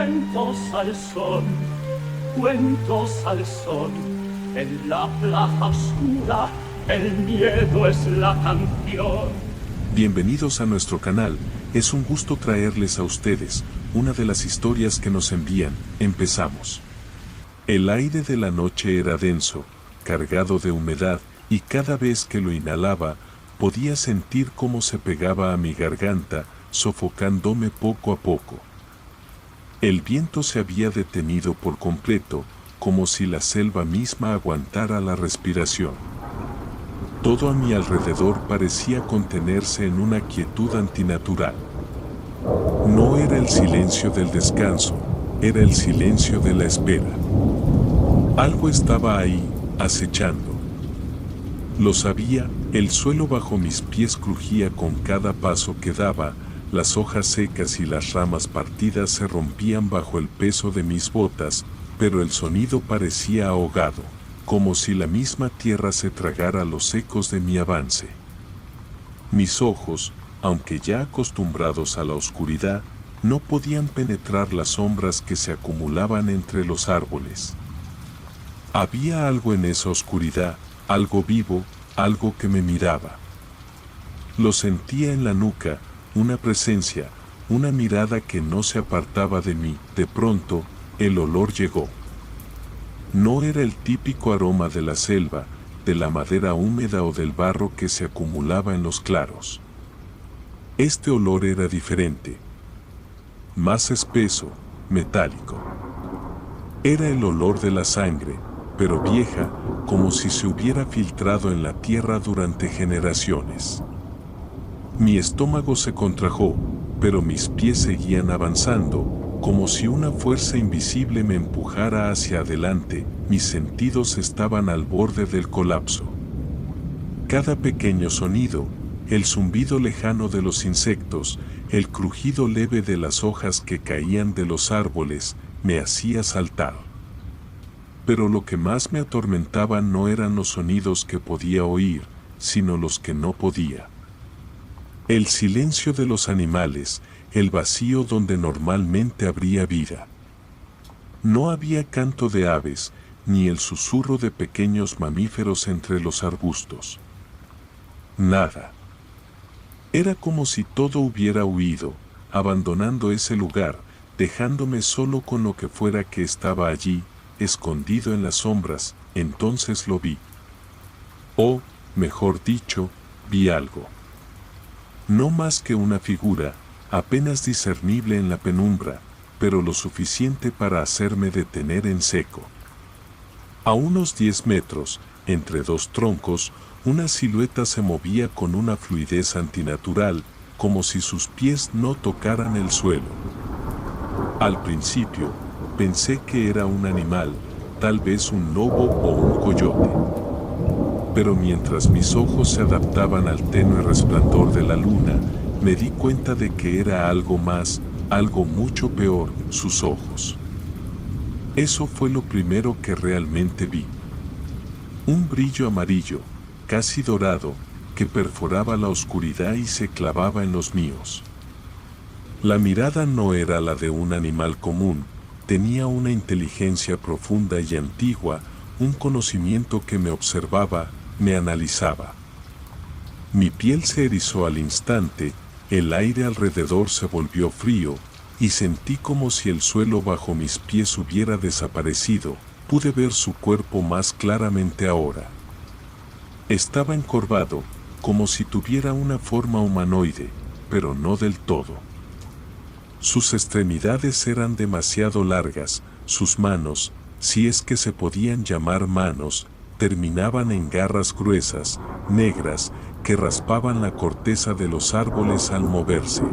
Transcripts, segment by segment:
cuentos al son, cuentos al son. En la plaza oscura, el miedo es la canción. Bienvenidos a nuestro canal, es un gusto traerles a ustedes una de las historias que nos envían. Empezamos. El aire de la noche era denso, cargado de humedad, y cada vez que lo inhalaba, podía sentir cómo se pegaba a mi garganta, sofocándome poco a poco. El viento se había detenido por completo, como si la selva misma aguantara la respiración. Todo a mi alrededor parecía contenerse en una quietud antinatural. No era el silencio del descanso, era el silencio de la espera. Algo estaba ahí, acechando. Lo sabía, el suelo bajo mis pies crujía con cada paso que daba, las hojas secas y las ramas partidas se rompían bajo el peso de mis botas, pero el sonido parecía ahogado, como si la misma tierra se tragara los ecos de mi avance. Mis ojos, aunque ya acostumbrados a la oscuridad, no podían penetrar las sombras que se acumulaban entre los árboles. Había algo en esa oscuridad, algo vivo, algo que me miraba. Lo sentía en la nuca, una presencia, una mirada que no se apartaba de mí. De pronto, el olor llegó. No era el típico aroma de la selva, de la madera húmeda o del barro que se acumulaba en los claros. Este olor era diferente, más espeso, metálico. Era el olor de la sangre, pero vieja, como si se hubiera filtrado en la tierra durante generaciones. Mi estómago se contrajo, pero mis pies seguían avanzando, como si una fuerza invisible me empujara hacia adelante. Mis sentidos estaban al borde del colapso. Cada pequeño sonido, el zumbido lejano de los insectos, el crujido leve de las hojas que caían de los árboles, me hacía saltar. Pero lo que más me atormentaba no eran los sonidos que podía oír, sino los que no podía. El silencio de los animales, el vacío donde normalmente habría vida. No había canto de aves, ni el susurro de pequeños mamíferos entre los arbustos. Nada. Era como si todo hubiera huido, abandonando ese lugar, dejándome solo con lo que fuera que estaba allí, escondido en las sombras. Entonces lo vi. O, mejor dicho, vi algo. No más que una figura, apenas discernible en la penumbra, pero lo suficiente para hacerme detener en seco. A unos 10 metros, entre dos troncos, una silueta se movía con una fluidez antinatural, como si sus pies no tocaran el suelo. Al principio, pensé que era un animal, tal vez un lobo o un coyote. Pero mientras mis ojos se adaptaban al tenue resplandor de la luna, me di cuenta de que era algo más, algo mucho peor, sus ojos. Eso fue lo primero que realmente vi. Un brillo amarillo, casi dorado, que perforaba la oscuridad y se clavaba en los míos. La mirada no era la de un animal común, tenía una inteligencia profunda y antigua, un conocimiento que me observaba, me analizaba. Mi piel se erizó al instante, el aire alrededor se volvió frío, y sentí como si el suelo bajo mis pies hubiera desaparecido. Pude ver su cuerpo más claramente ahora. Estaba encorvado, como si tuviera una forma humanoide, pero no del todo. Sus extremidades eran demasiado largas, sus manos, si es que se podían llamar manos, terminaban en garras gruesas, negras, que raspaban la corteza de los árboles al moverse.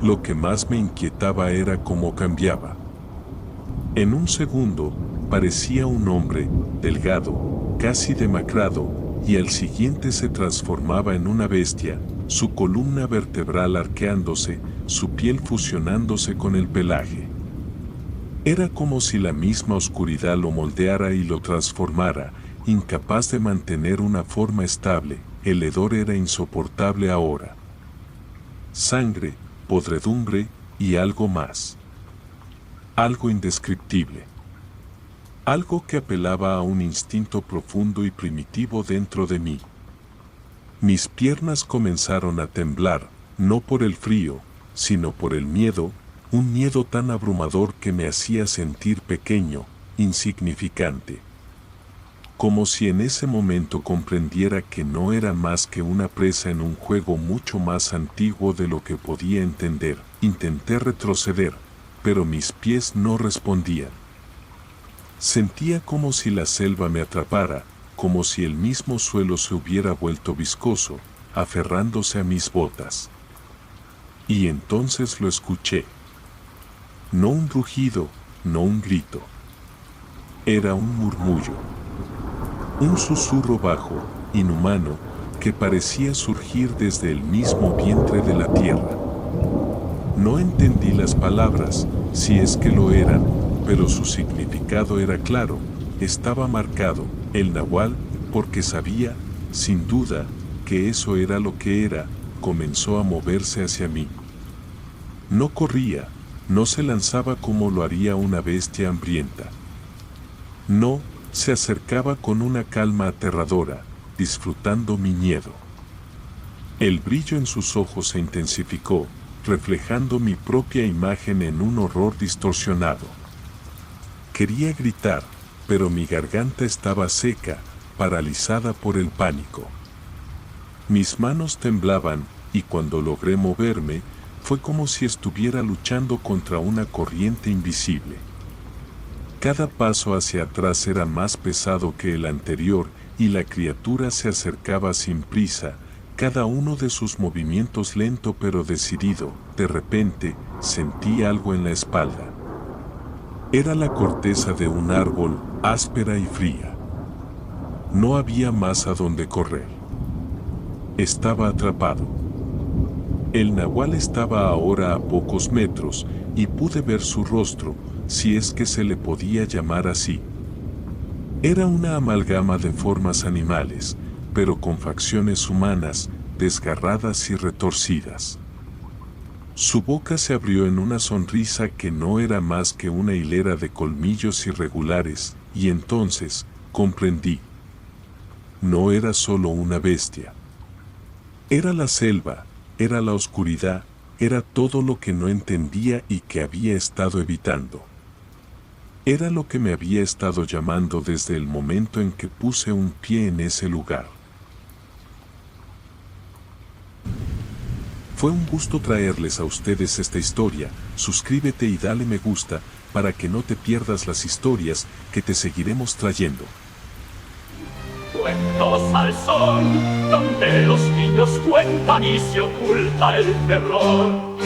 Lo que más me inquietaba era cómo cambiaba. En un segundo, parecía un hombre, delgado, casi demacrado, y al siguiente se transformaba en una bestia, su columna vertebral arqueándose, su piel fusionándose con el pelaje. Era como si la misma oscuridad lo moldeara y lo transformara, incapaz de mantener una forma estable. El hedor era insoportable ahora. Sangre, podredumbre y algo más. algo indescriptible. Algo que apelaba a un instinto profundo y primitivo dentro de mí. Mis piernas comenzaron a temblar, no por el frío, sino por el miedo, un miedo tan abrumador que me hacía sentir pequeño, insignificante. Como si en ese momento comprendiera que no era más que una presa en un juego mucho más antiguo de lo que podía entender. Intenté retroceder, pero mis pies no respondían. Sentía como si la selva me atrapara, como si el mismo suelo se hubiera vuelto viscoso, aferrándose a mis botas. Y entonces lo escuché. No un rugido, no un grito. Era un murmullo. Un susurro bajo, inhumano, que parecía surgir desde el mismo vientre de la tierra. No entendí las palabras, si es que lo eran, pero su significado era claro, estaba marcado, el nahual, porque sabía, sin duda, que eso era lo que era, comenzó a moverse hacia mí. No corría, no se lanzaba como lo haría una bestia hambrienta. No, se acercaba con una calma aterradora, disfrutando mi miedo. El brillo en sus ojos se intensificó, reflejando mi propia imagen en un horror distorsionado. Quería gritar, pero mi garganta estaba seca, paralizada por el pánico. Mis manos temblaban, y cuando logré moverme, fue como si estuviera luchando contra una corriente invisible. Cada paso hacia atrás era más pesado que el anterior y la criatura se acercaba sin prisa, cada uno de sus movimientos lento pero decidido. De repente, sentí algo en la espalda. Era la corteza de un árbol, áspera y fría. No había más a dónde correr. Estaba atrapado. El nahual estaba ahora a pocos metros, y pude ver su rostro, si es que se le podía llamar así. Era una amalgama de formas animales, pero con facciones humanas, desgarradas y retorcidas. Su boca se abrió en una sonrisa que no era más que una hilera de colmillos irregulares, y entonces, comprendí. No era solo una bestia. Era la selva, era la oscuridad, era todo lo que no entendía y que había estado evitando. Era lo que me había estado llamando desde el momento en que puse un pie en ese lugar. Fue un gusto traerles a ustedes esta historia. Suscríbete y dale me gusta para que no te pierdas las historias que te seguiremos trayendo. Cuentos al son, donde los niños cuentan y se oculta el terror.